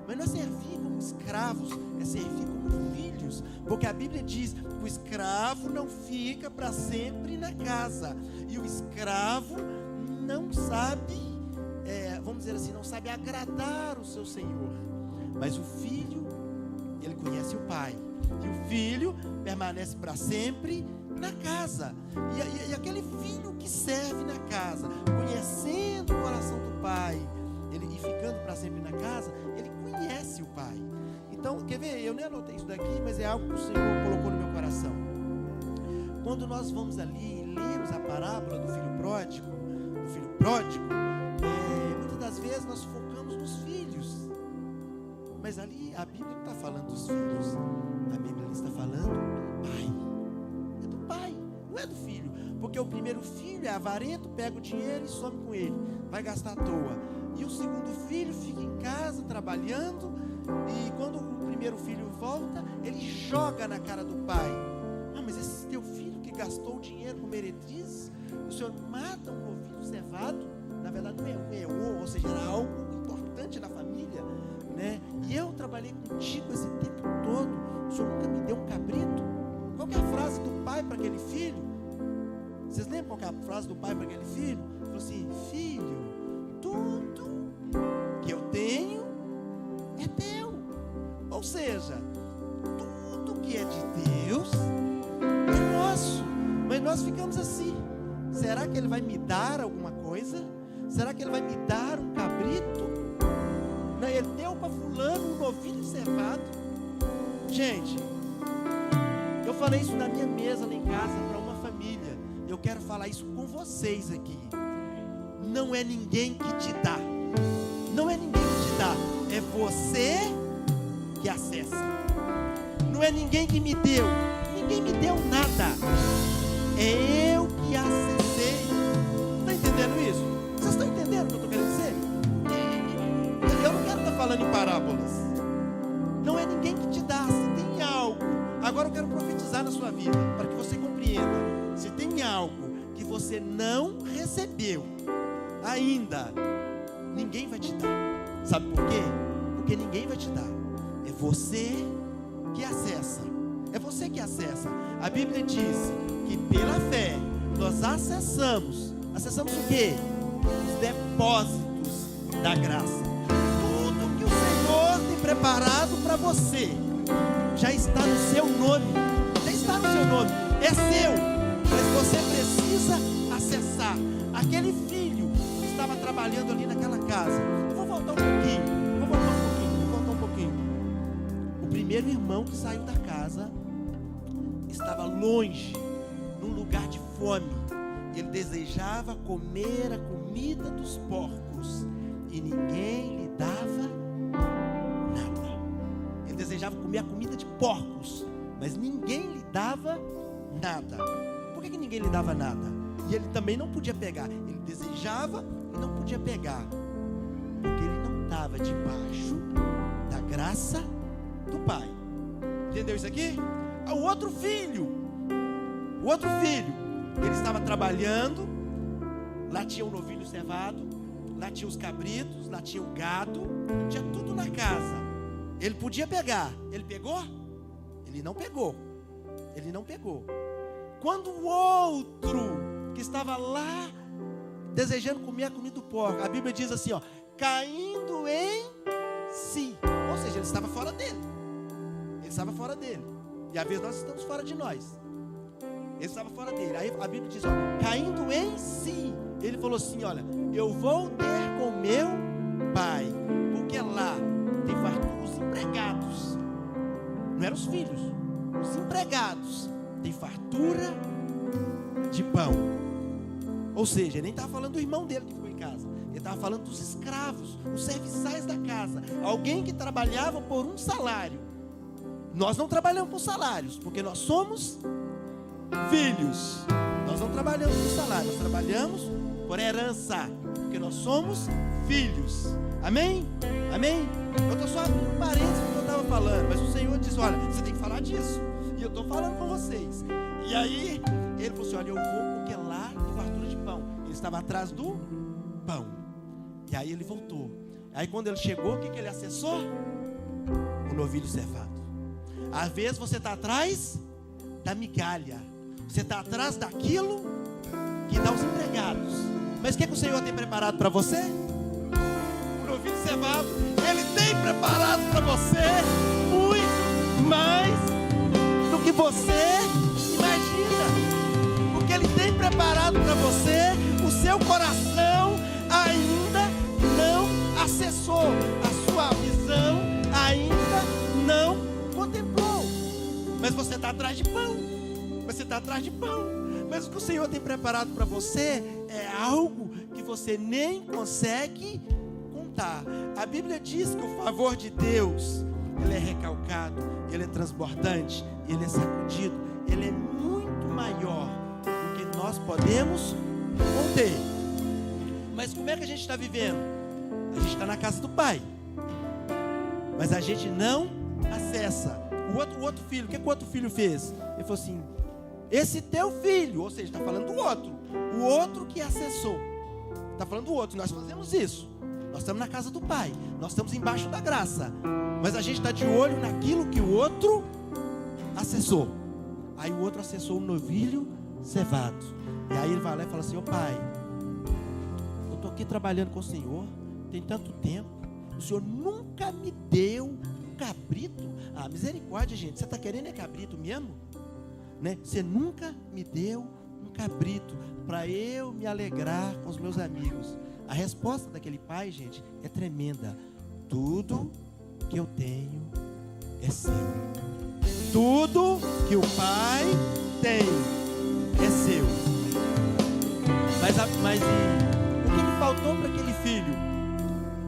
Mas não é servir como escravos, é servir como filhos. Porque a Bíblia diz que o escravo não fica para sempre na casa. E o escravo não sabe, vamos dizer assim, não sabe agradar o seu Senhor. Mas o filho, ele conhece o pai. E o filho permanece para sempre na casa. E aquele filho que serve na casa, conhecendo o coração do pai, e ficando para sempre na casa, ele conhece o pai. Então, quer ver? Eu nem anotei isso daqui, mas é algo que o Senhor colocou no meu coração. Quando nós vamos ali e lemos a parábola do filho pródigo, muitas das vezes nós focamos nos filhos. Mas ali a Bíblia não está falando dos filhos. A Bíblia está falando do pai. É do pai, não é do filho. Porque o primeiro filho é avarento, pega o dinheiro e some com ele, vai gastar à toa. E o segundo filho fica em casa trabalhando, e quando o primeiro filho volta, ele joga na cara do pai: ah, mas esse teu filho que gastou o dinheiro com meretrizes, o senhor mata um novilho cevado. Na verdade não é um, é o, ou seja, era algo importante na família, né? E eu trabalhei contigo esse tempo todo, o senhor nunca me deu um cabrito. Qual que é a frase do pai para aquele filho? Vocês lembram qual que é a frase do pai para aquele filho? Ele falou assim: filho, tudo que eu tenho é teu. Ou seja, tudo que é de Deus é nosso. Mas nós ficamos assim: será que ele vai me dar alguma coisa? Será que ele vai me dar um cabrito? Não, ele deu para fulano um novilho cevado. Gente, eu falei isso na minha mesa lá em casa para uma família. Eu quero falar isso com vocês aqui. Não é ninguém que te dá. Não é ninguém que te dá. É você que acessa. Não é ninguém que me deu. Ninguém me deu nada. É eu que acessei. Está entendendo isso? Vocês estão entendendo o que eu estou querendo dizer? Eu não quero estar falando em parábolas. Não é ninguém que te dá. Se tem algo. Agora eu quero profetizar na sua vida, para que você compreenda. Se tem algo que você não recebeu ainda, ninguém vai te dar. Sabe por quê? Porque ninguém vai te dar. É você que acessa. É você que acessa. A Bíblia diz que pela fé nós acessamos. Acessamos o quê? Os depósitos da graça. Tudo que o Senhor tem preparado para você já está no seu nome. Já está no seu nome. É seu. Mas você precisa acessar. Aquele filho que estava trabalhando ali naquela casa. Eu vou voltar um pouquinho. O primeiro irmão que saiu da casa estava longe, num lugar de fome. Ele desejava comer a comida dos porcos e ninguém lhe dava nada. Ele desejava comer a comida de porcos, mas ninguém lhe dava nada. Por que ninguém lhe dava nada? E ele também não podia pegar. Ele desejava e não podia pegar, porque ele não estava debaixo da graça do pai. Entendeu isso aqui? O outro filho, ele estava trabalhando. Lá tinha um novilho cevado, lá tinha os cabritos, lá tinha o gado, tinha tudo na casa. Ele podia pegar. Ele pegou? Ele não pegou. Quando o outro que estava lá desejando comer a comida do porco, a Bíblia diz assim, ó, caindo em si. Ou seja, ele estava fora dele. E às vezes nós estamos fora de nós. Ele estava fora dele. Aí a Bíblia diz, ó, caindo em si. Ele falou assim, olha, eu vou ter com meu pai, porque lá tem fartura. Os empregados, não eram os filhos, os empregados tem fartura de pão. Ou seja, ele nem estava falando do irmão dele que ficou em casa. Ele estava falando dos escravos, os serviçais da casa. Alguém que trabalhava por um salário. Nós não trabalhamos por salários, porque nós somos filhos. Nós não trabalhamos por salário, nós trabalhamos por herança, porque nós somos filhos. Amém? Amém? Eu estou só abrindo um parênteses do que eu estava falando, mas o Senhor disse, olha, você tem que falar disso. E eu estou falando com vocês. E aí, ele falou assim, olha, eu vou porque lá tem fartura de pão. Ele estava atrás do pão. E aí ele voltou. Aí quando ele chegou, o que ele acessou? O novilho cevado. Às vezes você está atrás da migalha. Você está atrás daquilo que dá os empregados. Mas o que o Senhor tem preparado para você? O novilho cevado. Ele tem preparado para você muito mais do que você imagina. Porque Ele tem preparado para você. O seu coração ainda não acessou. A sua visão ainda não contemplou. Mas você está atrás de pão. Mas o que o Senhor tem preparado para você é algo que você nem consegue contar. A Bíblia diz que o favor de Deus, ele é recalcado, ele é transbordante, ele é sacudido, ele é muito maior do que nós podemos conter. Mas como é que a gente está vivendo? A gente está na casa do Pai, mas a gente não acessa. O outro filho, o que o outro filho fez? Ele falou assim: esse teu filho, ou seja, está falando do outro, o outro que acessou, está falando do outro. Nós fazemos isso, nós estamos na casa do Pai, nós estamos embaixo da graça, mas a gente está de olho naquilo que o outro acessou. Aí o outro acessou o novilho cevado, e aí ele vai lá e fala assim: ô Pai, eu estou aqui trabalhando com o Senhor tem tanto tempo, o Senhor nunca me deu um cabrito. Ah, misericórdia, gente, você está querendo é cabrito mesmo? Né? Você nunca me deu um cabrito para eu me alegrar com os meus amigos. A resposta daquele pai, gente, é tremenda: tudo que eu tenho é seu. Tudo que o pai tem é seu. Mas o que faltou para aquele filho?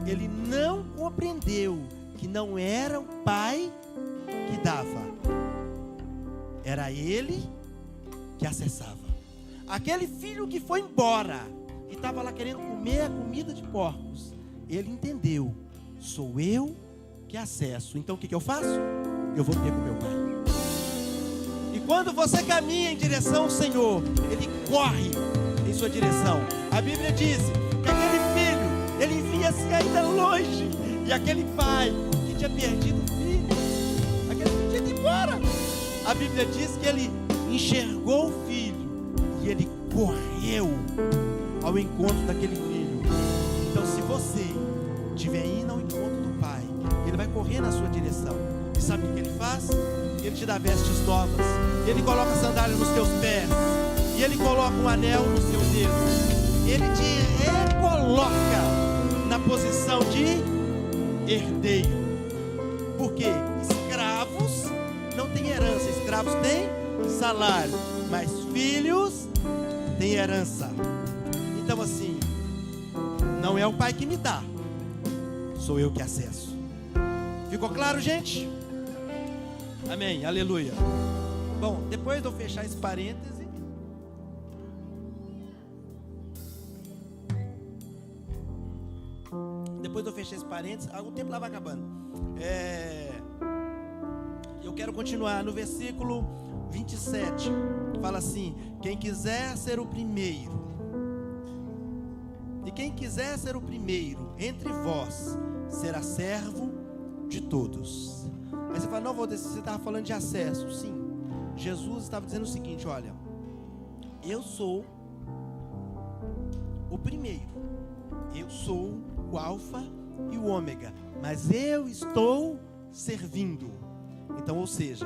Ele não compreendeu que não era o pai que dava, era ele que acessava. Aquele filho que foi embora e estava lá querendo comer a comida de porcos, ele entendeu: sou eu que acesso. Então o que eu faço? Eu vou ter com meu pai. E quando você caminha em direção ao Senhor, ele corre em sua direção. A Bíblia diz que aquele filho, ele via-se ainda longe, e aquele pai que tinha perdido o filho, aquele filho tinha ido embora. A Bíblia diz que ele enxergou o filho e ele correu ao encontro daquele filho. Então, se você estiver indo ao encontro do pai, ele vai correr na sua direção. E sabe o que ele faz? Ele te dá vestes novas, ele coloca sandália nos teus pés, e ele coloca um anel no seu dedo. Ele te recoloca na posição de herdeiro. Porque escravos não têm herança, escravos têm salário, mas filhos têm herança. Então assim, não é o pai que me dá, sou eu que acesso. Ficou claro, gente? Amém, aleluia. Bom, depois de eu fechar esse parêntese, o tempo lá vai acabando. Eu quero continuar no versículo 27. Fala assim: quem quiser ser o primeiro, e quem quiser ser o primeiro entre vós, será servo de todos. Aí você fala: não, você estava falando de acesso. Sim, Jesus estava dizendo o seguinte: olha, eu sou o primeiro, eu sou o alfa e o ômega, mas eu estou servindo. Então, ou seja,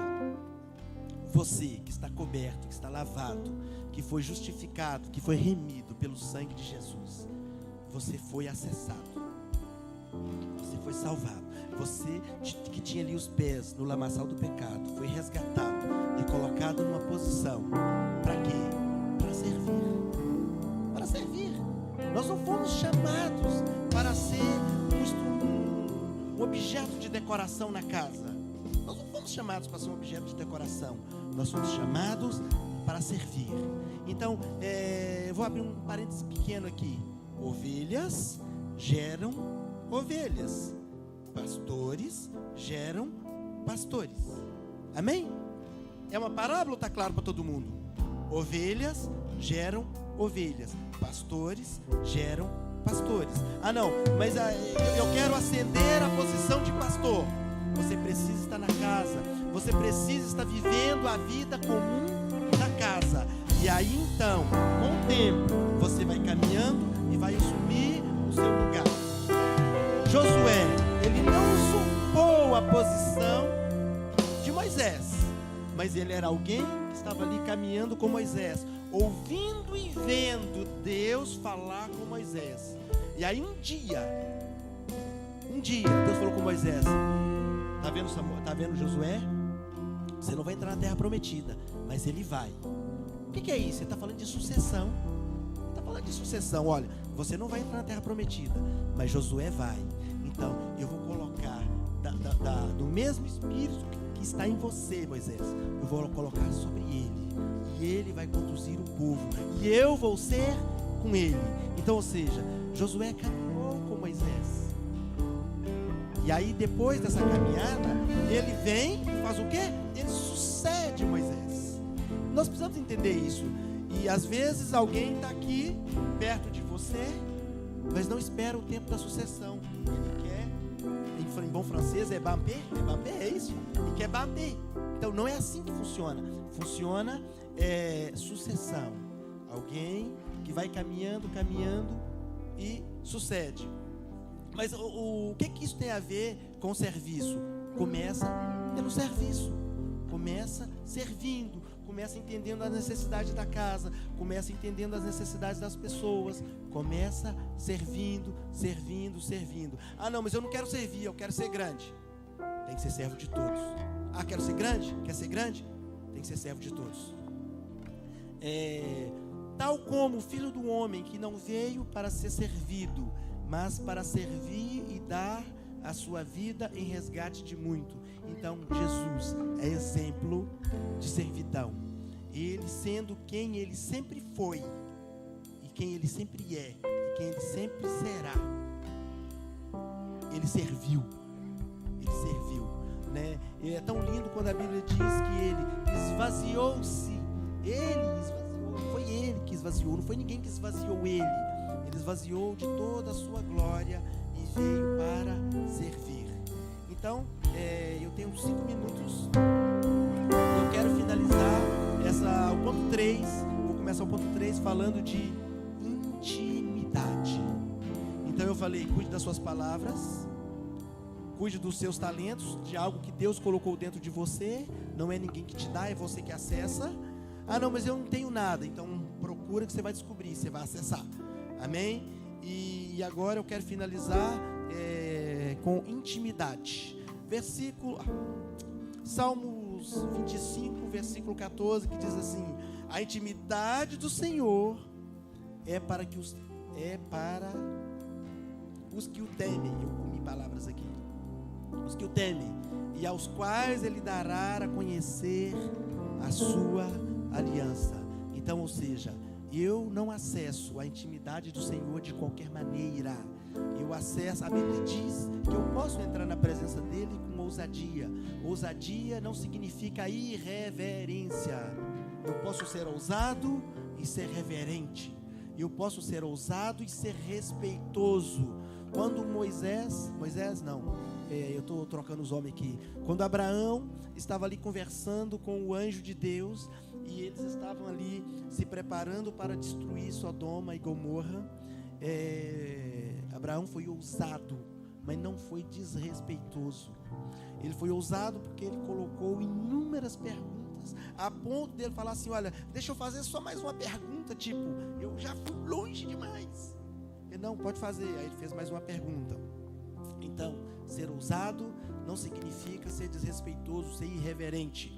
você que está coberto, que está lavado, que foi justificado, que foi remido pelo sangue de Jesus, você foi acessado, você foi salvado. Você que tinha ali os pés no lamaçal do pecado, foi resgatado e colocado numa posição. Para quê? Para servir. Para servir. Nós não fomos chamados para ser um objeto de decoração na casa. Nós não fomos chamados para ser um objeto de decoração. Nós somos chamados para servir. Então, eu vou abrir um parênteses pequeno aqui. Ovelhas geram ovelhas. Pastores geram pastores. Amém? É uma parábola ou está claro para todo mundo? Ovelhas geram ovelhas. Pastores geram pastores. Ah não, mas eu quero ascender a posição de pastor. Você precisa estar na casa. Você precisa estar vivendo a vida comum da casa. E aí então, com o tempo, você vai caminhando e vai assumir o seu lugar. Josué, ele não usurpou a posição de Moisés, mas ele era alguém que estava ali caminhando com Moisés, ouvindo e vendo Deus falar com Moisés. E aí um dia Deus falou com Moisés: tá vendo Samuel, tá vendo Josué? Você não vai entrar na terra prometida, mas ele vai. O que é isso? Ele está falando de sucessão. Ele está falando de sucessão. Olha, você não vai entrar na terra prometida, mas Josué vai. Então, eu vou colocar do mesmo espírito que está em você, Moisés, eu vou colocar sobre ele e ele vai conduzir o povo, e eu vou ser com ele. Então, ou seja, Josué caminhou com Moisés. E aí, depois dessa caminhada, ele vem e faz o quê? Ele sucede Moisés. Nós precisamos entender isso. E às vezes alguém está aqui perto de você, mas não espera o tempo da sucessão. Ele quer, em bom francês, é bamper, é isso? Ele quer bamper. Então não é assim que funciona. Funciona sucessão. Alguém que vai caminhando e sucede. Mas o que isso tem a ver com o serviço? Começa pelo serviço. Começa servindo. Começa entendendo a necessidade da casa. Começa entendendo as necessidades das pessoas. Começa servindo. Ah, não, mas eu não quero servir, eu quero ser grande. Tem que ser servo de todos. Ah, quero ser grande? Quer ser grande? Tem que ser servo de todos. Tal como o Filho do Homem, que não veio para ser servido, mas para servir e dar a sua vida em resgate de muito. Então Jesus é exemplo de servidão. Ele sendo quem ele sempre foi, e quem ele sempre é, e quem ele sempre será. Ele serviu, né? E é tão lindo quando a Bíblia diz que ele esvaziou-se. Foi ele que esvaziou, não foi ninguém que esvaziou ele. Ele esvaziou de toda a sua glória e veio para servir. Então, eu tenho 5 minutos. Eu quero finalizar o ponto 3. Vou começar o ponto 3 falando de intimidade. Então eu falei, cuide das suas palavras, cuide dos seus talentos, de algo que Deus colocou dentro de você. Não é ninguém que te dá, é você que acessa. Ah, não, mas eu não tenho nada. Então procura que você vai descobrir, você vai acessar. Amém? E agora eu quero finalizar com intimidade. Salmos 25, versículo 14, que diz assim: a intimidade do Senhor é para os que o temem. Eu comi palavras aqui. Os que o temem, e aos quais ele dará a conhecer a sua aliança. Então, ou seja, eu não acesso a intimidade do Senhor de qualquer maneira. Eu acesso, a Bíblia diz que eu posso entrar na presença dele com ousadia. Ousadia não significa irreverência. Eu posso ser ousado e ser reverente. Eu posso ser ousado e ser respeitoso. Quando eu estou trocando os homens aqui. Quando Abraão estava ali conversando com o anjo de Deus, e eles estavam ali se preparando para destruir Sodoma e Gomorra, Abraão foi ousado, mas não foi desrespeitoso. Ele foi ousado porque ele colocou inúmeras perguntas, a ponto dele falar assim: olha, deixa eu fazer só mais uma pergunta, tipo, eu já fui longe demais. Ele, não, pode fazer. Aí ele fez mais uma pergunta. Então, ser ousado não significa ser desrespeitoso, ser irreverente.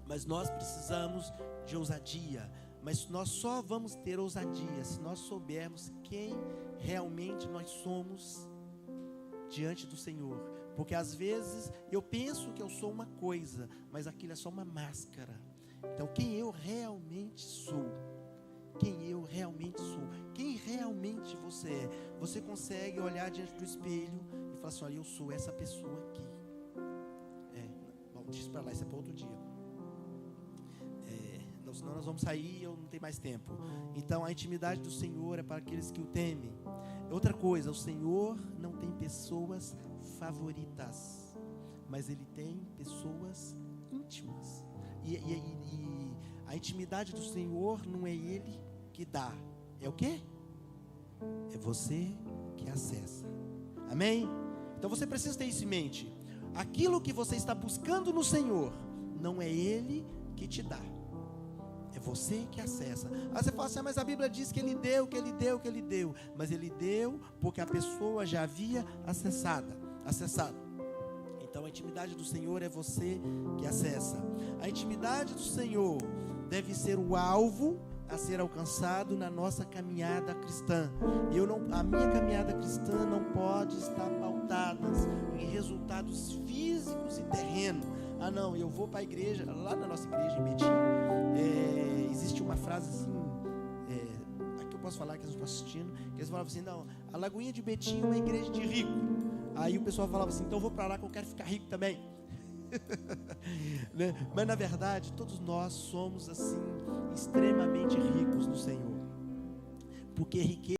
Mas nós precisamos de ousadia. Mas nós só vamos ter ousadia se nós soubermos quem realmente nós somos diante do Senhor. Porque às vezes eu penso que eu sou uma coisa, mas aquilo é só uma máscara. Então, quem eu realmente sou? Quem eu realmente sou? Quem realmente você é? Você consegue olhar diante do espelho e falar assim: olha, eu sou essa pessoa aqui. Bom, deixa para lá, isso é para outro dia. Senão nós vamos sair e eu não tenho mais tempo. Então, a intimidade do Senhor é para aqueles que o temem. Outra coisa, o Senhor não tem pessoas favoritas, mas Ele tem pessoas íntimas. E a intimidade do Senhor não é Ele que dá. É o quê? É você que acessa. Amém? Então você precisa ter isso em mente. Aquilo que você está buscando no Senhor, não é Ele que te dá. É você que acessa. Aí você fala assim: mas a Bíblia diz que Ele deu, que Ele deu, que Ele deu. Mas Ele deu porque a pessoa já havia acessado. Então a intimidade do Senhor é você que acessa. A intimidade do Senhor deve ser o alvo a ser alcançado na nossa caminhada cristã. A minha caminhada cristã não pode estar pautada em resultados físicos e terrenos. Ah, não, eu vou para a igreja, lá na nossa igreja em Betim, existe uma frase assim, aqui eu posso falar que eles estão assistindo, que eles falavam assim, não, a Lagoinha de Betim é uma igreja de rico. Aí o pessoal falava assim, então eu vou para lá que eu quero ficar rico também. Né? Mas na verdade, todos nós somos assim, extremamente ricos no Senhor. Porque riqueza